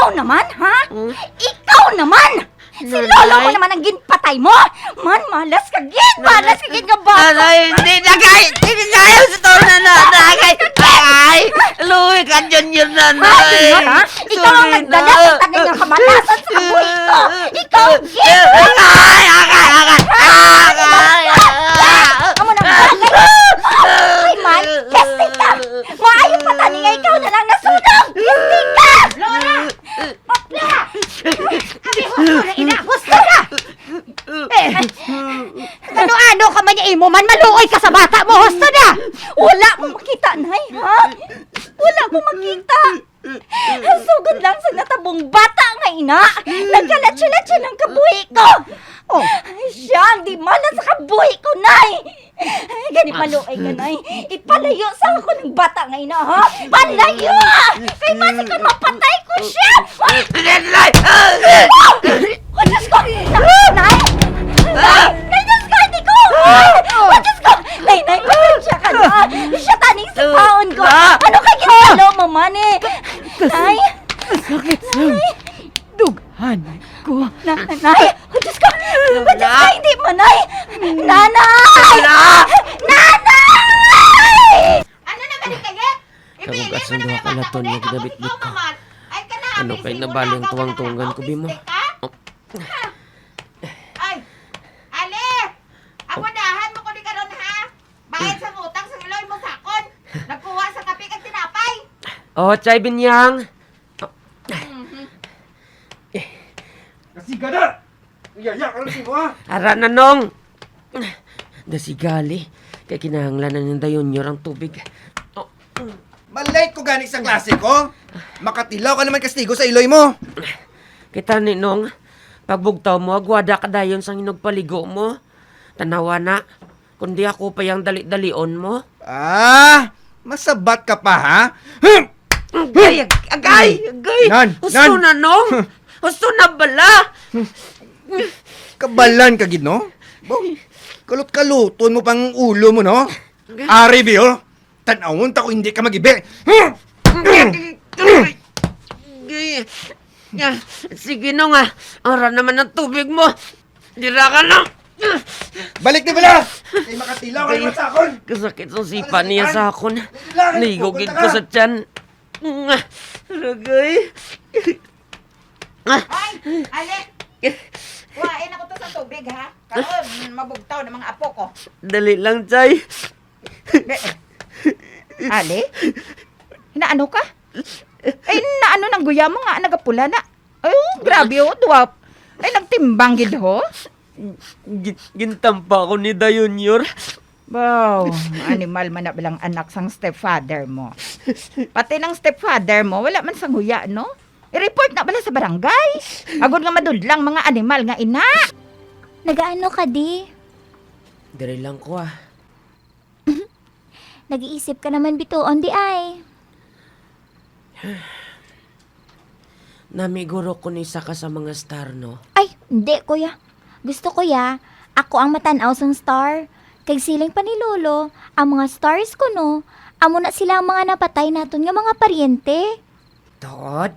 Ikaw naman, ha? Ikaw naman! Si lolo ko naman ang ginpatay mo! Man, malas ka gid! Malas ka gid nga ba? Nanay, hindi na kaya sa taon na nanay! Ay! Luwi ka dyan yun, nanay! Ha? Ikaw ang nagdala sa tagay ng kamalasan sa kabuhi ko! Ikaw ang gid! Ay! Amo na ba? Ay, man! Kestik ka! Maayo pa tani nga ikaw na lang nasunog! Kestik ka! Lola! Mapla! Abi, husto na ina! Husto na! Ano-ano ka man niya imo man, maluoy ka sa bata mo! Husto na! Wala mo makita, nay, ha? Wala mo makita! Sugod lang sa natabong bata nga ina! Nagkalat-sulat siya ng kabuhi ko! Oh, siya ang di malas sa kabuhi ko, nay! Gani maluoy ka, nay! Ipalayo sa ako ng bata nga ina, ha? Palayo! Kay masikon mapatay ko siya! Nanay! Oh, Diyos ko! Nay! Nay! Diyos ko! Hindi ko! Oh, Diyos ko! Nay! Pasensya ka na! Siya taning sa taon ko! Ano kay ginalo mo, mani? Nay! Sakit sa dughan ko. Nay! Oh, Diyos ko! Oh, Diyos ko! Hindi mo, Nay! Nanay! Nanay! Ano naman yung kaya? Kabog at sundo ako laton yung ginabit-bit ko. Ano kay nabaling tuwang-tungan ko, Bimo? Ay! Ale! Ako dahan mo ko ni karon ha? Bayad sa utang sa iloy mo sakon. Nagkuha sa kape kag tinapay. Oh, Chay Binyang! Kasi gana! Iyayak ka lang si mo, ha? Ara na nong! Dasigali. Kaya kinahanglan na ng dayon nyo ang tubig. Malate ko gani sa klase ko. Makatilaw ka naman kastigo sa iloy mo. Kita ni nong, pagbugtaw mo, agwada ka dayon sa hinugpaligo mo. Tanawa na, kundi ako pa yung dali-dalion mo. Ah! Masabat ka pa, ha? Agay! Nan! Gusto na nong! Gusto na bala! Kabalan ka, gid, no? Bo, kalot-kaluton mo pang ulo mo, no? Ari, Biyo. Tanawon ta ko hindi ka magibi. Sige nong ara naman ng tubig mo. Dira ka na! Balik ni bala! Kay makatilaw ka naman sa akon. Kasakit sa sipa niya sa akon. Nahigugid ko sa tiyan. Ragay. Ay! Ale! Kuhain ako to sa tubig ha? Karon, mabugtaw ng mga apo ko. Dali lang, Chay. Ale? Hinaano ka? Ay, naano ng guya mo nga, nagapula na. Ay, grabe oh, duwap. Ay, nagtimbang gid ho. Gintampa ko ni Dayunyor. Wow, animal man na bilang anak sang stepfather mo. Pati ng stepfather mo, wala man sang huya, no? I-report na bala sa barangay. Agod nga madudlang mga animal nga ina. Nagaano ka, di? Dali lang ko Nag-iisip ka naman bituon, di ay. Namiguro ko ni isa ka sa mga star, no? Ay, hindi, kuya. Gusto ko ako ang matanaw sang star. Kay siling pa ni Lolo, ang mga stars ko, no? Amo na sila ang mga napatay naton nga mga paryente. Tod?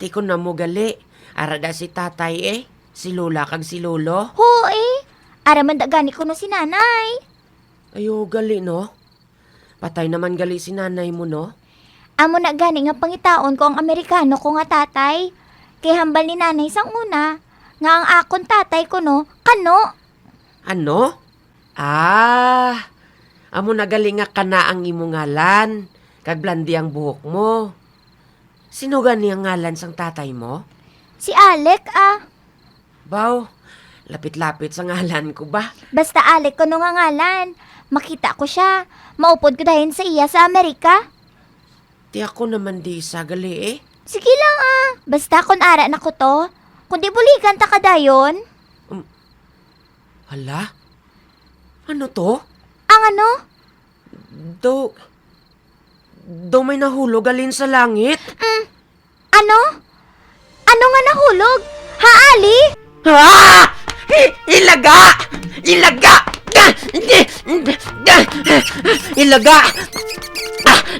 Di ko na mo gali. Arada si tatay Si Lola kag si Lolo. Ho, araman dagani ko no si nanay. Ayo gali, no? Patay naman gali si nanay mo, no? Amo na gani nga pangitaon ko ang Amerikano ko nga tatay. Kay hambal ni nanay sang una, nga ang akon tatay ko, no? Kano? Ano? Amo na gali nga kana ang imo ngalan. Kag blandi ang buhok mo. Sino gani ang ngalan sang tatay mo? Si Alec, Baw, lapit-lapit sa ngalan ko ba? Basta Alec ko no nga ngalan. Makita ko siya. Maupod ko dahin sa iya sa Amerika. Di ako naman di sa gali, Sige lang, Basta kun ara na ko to. Kundi bulikan ta ka dayon. Hala? Ano to? Ang ano? Do may nahulog alin sa langit? Ano? Ano nga nahulog? Ha, Ali? Ilaga! Ilaga!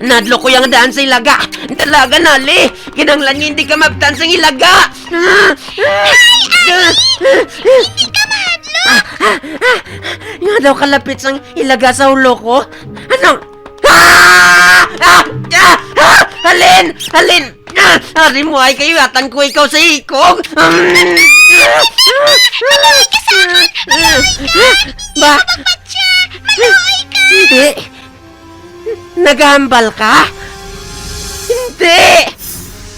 Nadlo ko yung daan sa ilaga. Talaga, Nali. Kinanglan niya hindi ka mabtan sa ilaga! Hindi ka mahadlo! Nga daw kalapit sang ilaga sa ulo ko? Ano? Halin! Halin! Hari mo ay kayo atan ko ikaw sa ikog! Maluhay ka sa akin! Maluhay ka! Ba? Maluhay ka! Hindi! Naghahambal ka? Hindi!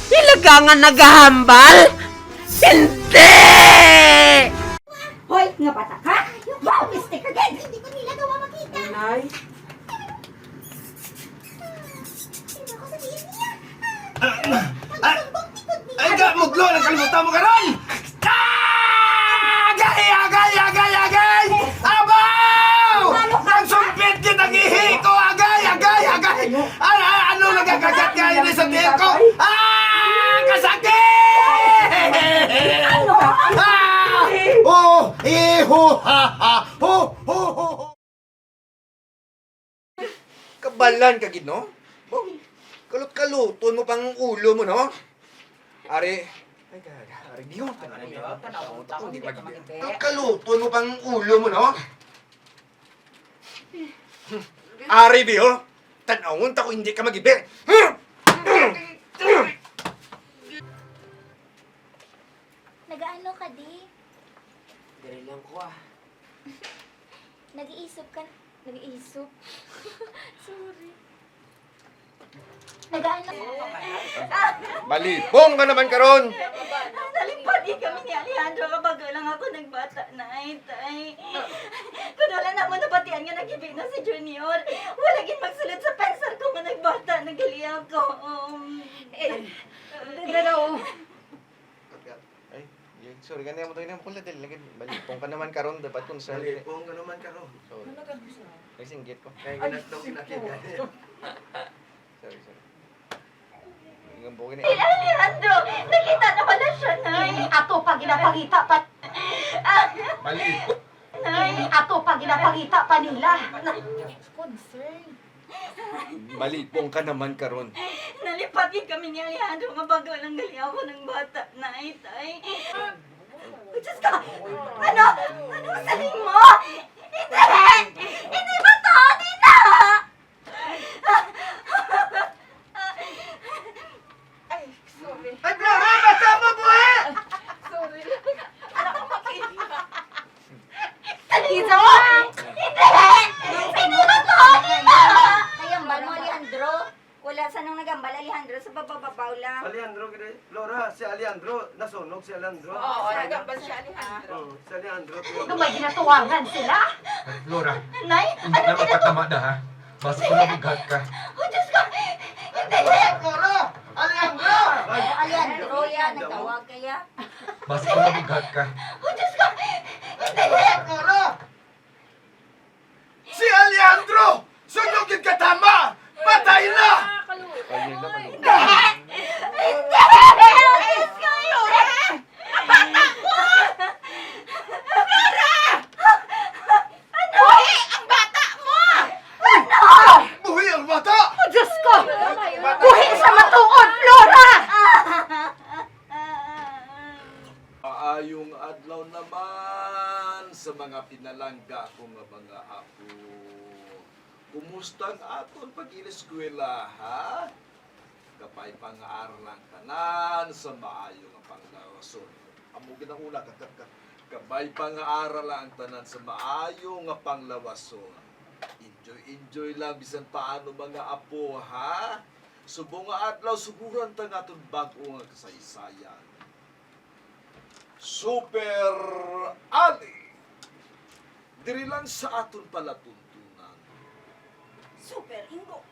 Ilaga nga naghahambal? Hindi! Hoy, nga bata ka? Wow, mistake again! Hindi ko nila gawa makita! Nay? Ay, ka, muglo! Nagkalimutan mo ka ron! Agay! Agay! Agay! Agay! Abaw! Nagsumpit din ang ihi ko! Agay! Agay! Agay! Ano nagkakagat ka yun sa tiyan ko? Kasakit! Oh! Iho! Ha! Ha! Ho! Ho! Ho! Kabalan ka, gid, no? Kalot-kaluton mo pang ulo mo, no? Ari, ay gaga, ari, di mo kalot-kaluton mo pang ulo mo, no? Ari, Biyo, tanawon ta ko hindi ka mag-ibe. Nagaano ka, di? Dali lang ko Nag-iisip ka? Nag-iisip? Sorry. Nagaano? Malipong ka naman karon. Nalimpadi kami ni Alejandro kapag lang ako nagbata na tay. Kung wala na mo napatian nga nag-ibig na si Junior. Wala gin magsulat sa pencil ko nga nagbata, nagali ako. Dalaw. Ay, sorry ganyan mo tayo ng pula dahil lagi balipong ka naman karon dapat kung sa Malipong ka naman karon. sorry. Ay singgit ko. Kaya ginatlaw kinakita. Sorry. Hanggang bukin Alejandro, nakita na pala siya, Nay. Ato pa ginapakita pa Malipong. ato pa ginapakita pa nila. Malipong ka naman karon. Nalipadi kami ni Alejandro kapag lang gali ako ng bata na tay. Diyos ka! Ano? Ano saling mo? Hindi! Hindi ba to? Di na! Ay, sorry. Ay, Flora! Bata mo po eh! Sorry. Anak ko makita. Talisa mo! Hindi! Hindi ba to? Di na! Nagambal mo, Alejandro? Wala sa nung nagambal, Alejandro, sa bababaw lang. Alejandro, Laura, si Alejandro, nasunog si Alejandro. Oo, nagambal siya, Alejandro. Si Alejandro. Ano may ginatuwangan sila? Flora, Nay, hindi ano na magkatama na ha. Basta ko nabigat ka. Oh, Diyos ko! Hindi! Flora! Alejandro! Alejandro, yan, nagtawag kaya. Basta ko nabigat ka. Oh, Diyos ko! Hindi! Flora! Si Alejandro! Sunugin ka tama! Patay na! Ay, yun na pala. Hindi! Oh, Diyos ko! Hindi! Bata ko! Flora! Ano? Ang bata mo! Ano? Buhi ang bata! O Diyos ko! Buhi sa matuod, Flora! Maayong adlaw naman sa mga pinalangga ko nga mga apo. Kumusta ang aton pag-ineskwela, ha? Kapay pang-aaral ang tanan sa maayo nga panglawason. Amo ginauna kapay pang-aaral ang tanan sa maayo nga panglawason. Enjoy lang bisan paano mga apo, ha? Subong nga adlaw suguran ta nga aton bag-o nga kasaysayan. Super Ali! Diri lang sa aton palatuntunan. Super Ingo.